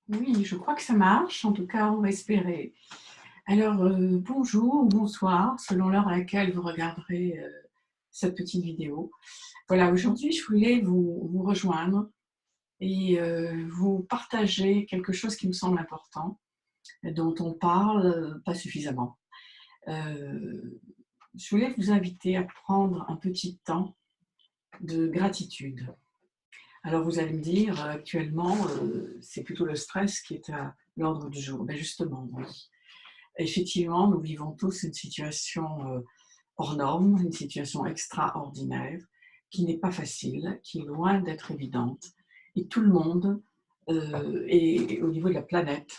Oui, je crois que ça marche. En tout cas, on va espérer. Alors, bonjour ou bonsoir, selon l'heure à laquelle vous regarderez cette petite vidéo. Voilà, aujourd'hui, je voulais vous rejoindre et vous partager quelque chose qui me semble important, dont on parle pas suffisamment. Euh, je voulais vous inviter à prendre un petit temps de gratitude. Alors, vous allez me dire, actuellement, c'est plutôt le stress qui est à l'ordre du jour. Ben justement, oui. Effectivement, nous vivons tous une situation hors norme, une situation extraordinaire, qui n'est pas facile, qui est loin d'être évidente. Et tout le monde, et au niveau de la planète,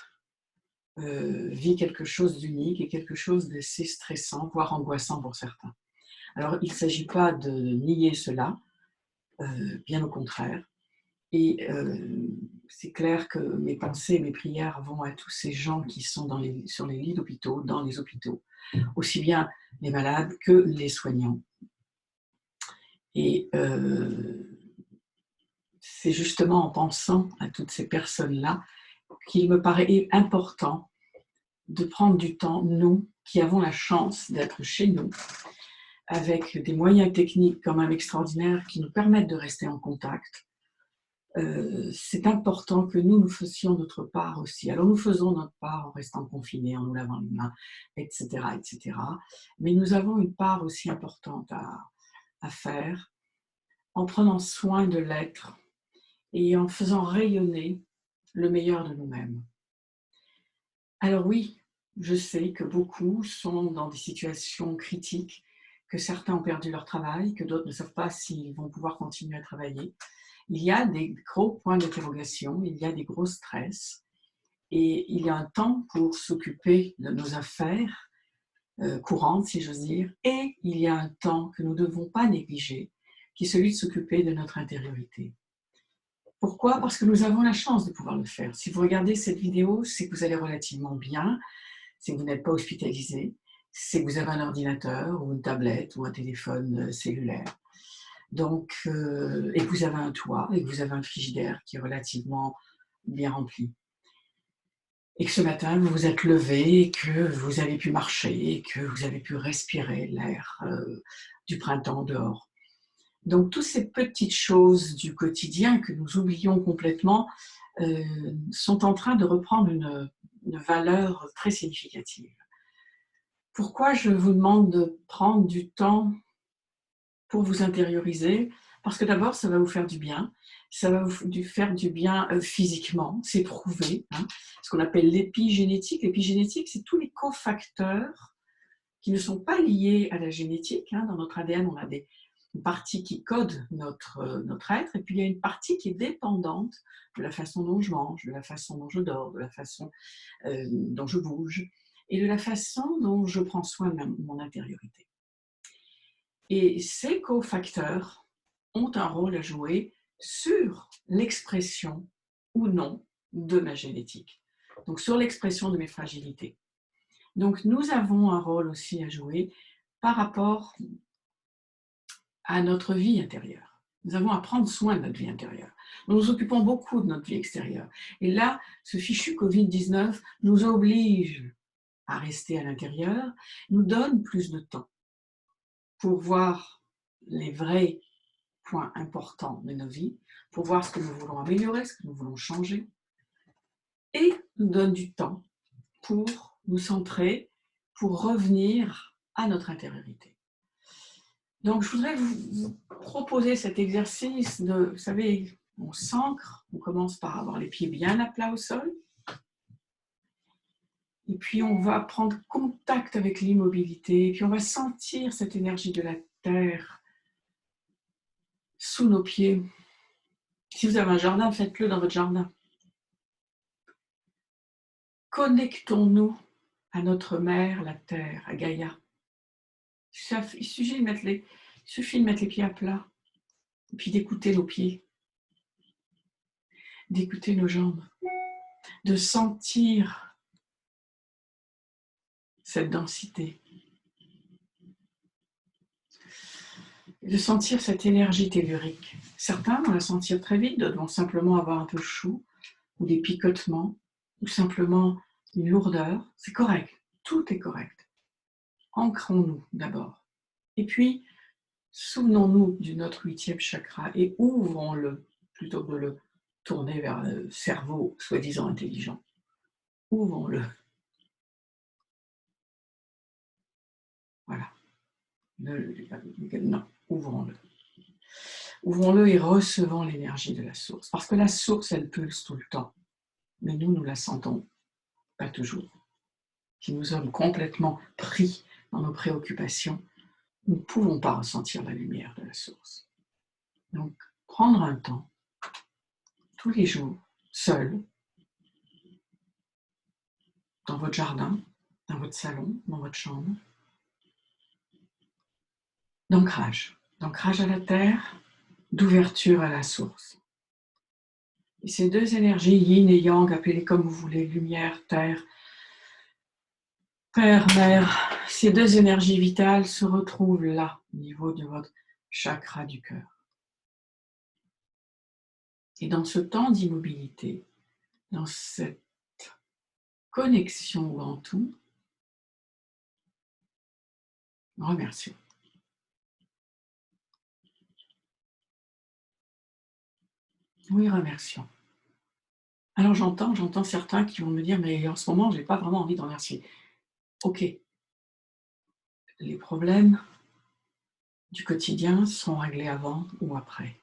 vit quelque chose d'unique et quelque chose d'assez stressant, voire angoissant pour certains. Alors, il ne s'agit pas de nier cela, bien au contraire. Et c'est clair que mes pensées, mes prières vont à tous ces gens qui sont sur les lits d'hôpitaux, dans les hôpitaux, aussi bien les malades que les soignants. Et c'est justement en pensant à toutes ces personnes-là qu'il me paraît important de prendre du temps, nous qui avons la chance d'être chez nous, avec des moyens techniques quand même extraordinaires qui nous permettent de rester en contact. C'est important que nous fassions notre part aussi. Alors nous faisons notre part en restant confinés, en nous lavant les mains, etc., etc. Mais nous avons une part aussi importante à faire en prenant soin de l'être et en faisant rayonner le meilleur de nous-mêmes. Alors oui, je sais que beaucoup sont dans des situations critiques, que certains ont perdu leur travail, que d'autres ne savent pas s'ils vont pouvoir continuer à travailler. Il y a des gros points d'interrogation, il y a des gros stress, et il y a un temps pour s'occuper de nos affaires courantes, si j'ose dire, et il y a un temps que nous ne devons pas négliger, qui est celui de s'occuper de notre intériorité. Pourquoi? Parce que nous avons la chance de pouvoir le faire. Si vous regardez cette vidéo, c'est que vous allez relativement bien, c'est que vous n'êtes pas hospitalisé, c'est que vous avez un ordinateur ou une tablette ou un téléphone cellulaire. Donc, et que vous avez un toit et que vous avez un frigidaire qui est relativement bien rempli. Et que ce matin, vous vous êtes levé, et que vous avez pu marcher, et que vous avez pu respirer l'air du printemps dehors. Donc, toutes ces petites choses du quotidien que nous oublions complètement sont en train de reprendre une valeur très significative. Pourquoi je vous demande de prendre du temps pour vous intérioriser? Parce que d'abord, ça va vous faire du bien. Ça va vous faire du bien physiquement, c'est prouvé. Hein, ce qu'on appelle l'épigénétique. L'épigénétique, c'est tous les cofacteurs qui ne sont pas liés à la génétique. Hein. Dans notre ADN, on a une partie qui code notre être, et puis il y a une partie qui est dépendante de la façon dont je mange, de la façon dont je dors, de la façon dont je bouge, et de la façon dont je prends soin de mon intériorité. Et ces cofacteurs ont un rôle à jouer sur l'expression ou non de ma génétique, donc sur l'expression de mes fragilités. Donc nous avons un rôle aussi à jouer par rapport à notre vie intérieure. Nous avons à prendre soin de notre vie intérieure. Nous nous occupons beaucoup de notre vie extérieure. Et là, ce fichu Covid-19 nous oblige à rester à l'intérieur, nous donne plus de temps pour voir les vrais points importants de nos vies, pour voir ce que nous voulons améliorer, ce que nous voulons changer, et nous donne du temps pour nous centrer, pour revenir à notre intériorité. Donc, je voudrais vous proposer cet exercice de, vous savez, on s'ancre, on commence par avoir les pieds bien à plat au sol, et puis on va prendre contact avec l'immobilité, et puis on va sentir cette énergie de la terre sous nos pieds. Si vous avez un jardin, faites-le dans votre jardin. Connectons-nous à notre mère, la terre, à Gaïa. Il suffit de mettre les pieds à plat, et puis d'écouter nos pieds, d'écouter nos jambes, de sentir cette densité, de sentir cette énergie tellurique. Certains vont la sentir très vite, d'autres vont simplement avoir un peu chaud, ou des picotements, ou simplement une lourdeur, c'est correct, tout est correct. Ancrons-nous d'abord. Et puis, souvenons-nous de notre 8e chakra et ouvrons-le, plutôt que de le tourner vers le cerveau soi-disant intelligent. Ouvrons-le. Voilà. Non, ouvrons-le. Ouvrons-le et recevons l'énergie de la source. Parce que la source, elle pulse tout le temps. Mais nous la sentons pas toujours. Si nous sommes complètement pris dans nos préoccupations, nous ne pouvons pas ressentir la lumière de la source. Donc, prendre un temps, tous les jours, seul, dans votre jardin, dans votre salon, dans votre chambre, d'ancrage à la terre, d'ouverture à la source. Et ces deux énergies, yin et yang, appelez-les comme vous voulez, lumière, terre, père, mère, ces deux énergies vitales se retrouvent là, au niveau de votre chakra du cœur. Et dans ce temps d'immobilité, dans cette connexion au grand tout, remercions. Oui, remercions. Alors j'entends certains qui vont me dire, mais en ce moment, je n'ai pas vraiment envie de remercier. Ok, les problèmes du quotidien sont réglés avant ou après.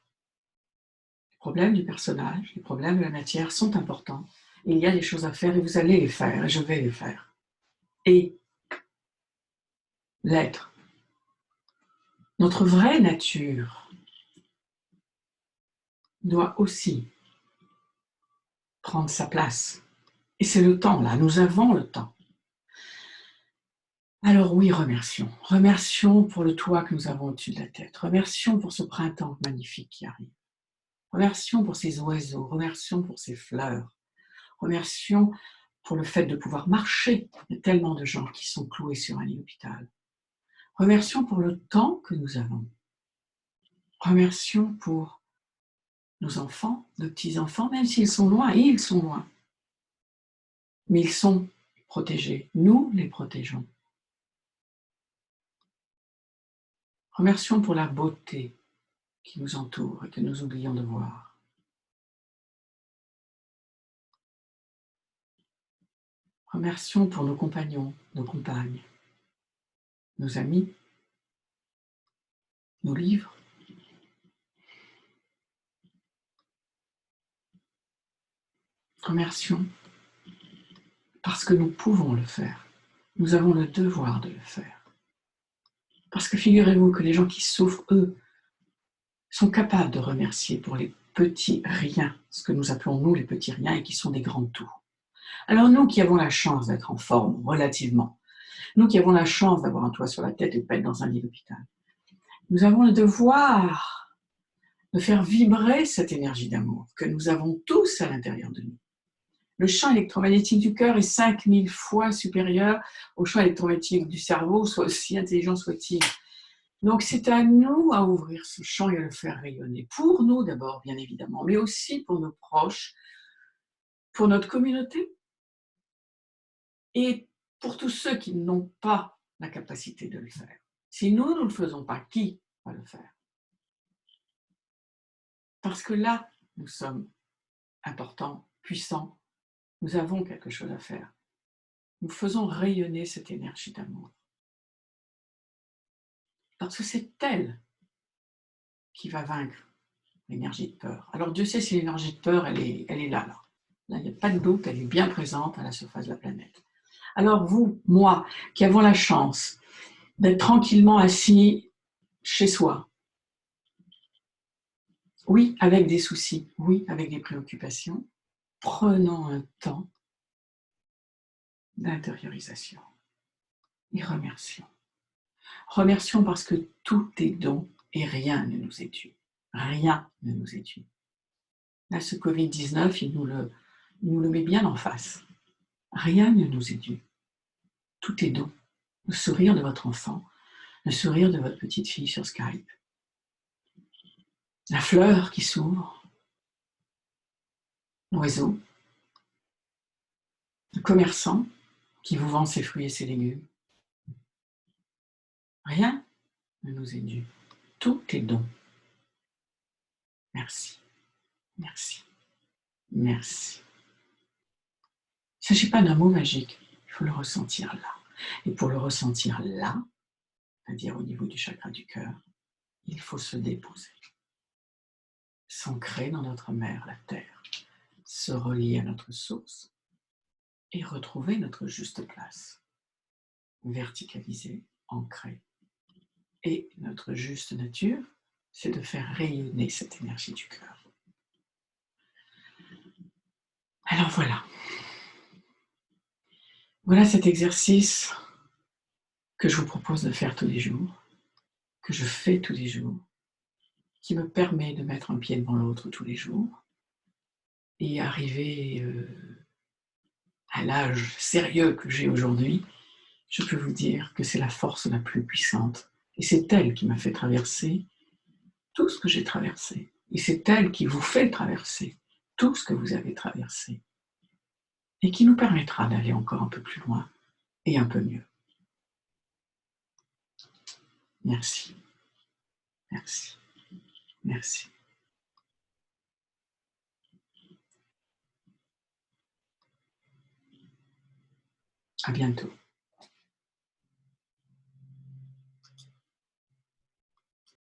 Les problèmes du personnage, les problèmes de la matière sont importants. Il y a des choses à faire et vous allez les faire et je vais les faire. Et l'être, notre vraie nature, doit aussi prendre sa place. Et c'est le temps, là, nous avons le temps. Alors oui, remercions. Remercions pour le toit que nous avons au-dessus de la tête. Remercions pour ce printemps magnifique qui arrive. Remercions pour ces oiseaux. Remercions pour ces fleurs. Remercions pour le fait de pouvoir marcher. Il y a tellement de gens qui sont cloués sur un lit d'hôpital. Remercions pour le temps que nous avons. Remercions pour nos enfants, nos petits-enfants, même s'ils sont loin, et ils sont loin. Mais ils sont protégés. Nous les protégeons. Remercions pour la beauté qui nous entoure et que nous oublions de voir. Remercions pour nos compagnons, nos compagnes, nos amis, nos livres. Remercions parce que nous pouvons le faire. Nous avons le devoir de le faire. Parce que figurez-vous que les gens qui souffrent, eux, sont capables de remercier pour les petits riens, ce que nous appelons nous les petits riens et qui sont des grands tout. Alors nous qui avons la chance d'être en forme relativement, nous qui avons la chance d'avoir un toit sur la tête et de pas être dans un lit d'hôpital, nous avons le devoir de faire vibrer cette énergie d'amour que nous avons tous à l'intérieur de nous. Le champ électromagnétique du cœur est 5000 fois supérieur au champ électromagnétique du cerveau, soit aussi intelligent soit-il. Donc c'est à nous à ouvrir ce champ et à le faire rayonner. Pour nous d'abord, bien évidemment, mais aussi pour nos proches, pour notre communauté et pour tous ceux qui n'ont pas la capacité de le faire. Si nous ne le faisons pas, qui va le faire? Parce que là, nous sommes importants, puissants, nous avons quelque chose à faire. Nous faisons rayonner cette énergie d'amour. Parce que c'est elle qui va vaincre l'énergie de peur. Alors Dieu sait si l'énergie de peur, elle est là. Là, il n'y a pas de doute, elle est bien présente à la surface de la planète. Alors vous, moi, qui avons la chance d'être tranquillement assis chez soi, oui, avec des soucis, oui, avec des préoccupations, prenons un temps d'intériorisation et remercions. Remercions parce que tout est don et rien ne nous est dû. Rien ne nous est dû. Là, ce Covid-19, il nous le met bien en face. Rien ne nous est dû. Tout est don. Le sourire de votre enfant, le sourire de votre petite fille sur Skype, la fleur qui s'ouvre, l'oiseau, le commerçant qui vous vend ses fruits et ses légumes. Rien ne nous est dû. Tout est don. Merci, merci, merci. Il ne s'agit pas d'un mot magique, il faut le ressentir là. Et pour le ressentir là, c'est-à-dire au niveau du chakra du cœur, il faut se déposer, s'ancrer dans notre mère, la terre, se relier à notre source et retrouver notre juste place, verticalisée, ancrée. Et notre juste nature, c'est de faire rayonner cette énergie du cœur. Alors voilà. Voilà cet exercice que je vous propose de faire tous les jours, que je fais tous les jours, qui me permet de mettre un pied devant l'autre tous les jours et arriver à l'âge sérieux que j'ai aujourd'hui, je peux vous dire que c'est la force la plus puissante. Et c'est elle qui m'a fait traverser tout ce que j'ai traversé. Et c'est elle qui vous fait traverser tout ce que vous avez traversé. Et qui nous permettra d'aller encore un peu plus loin et un peu mieux. Merci. Merci. Merci. À bientôt.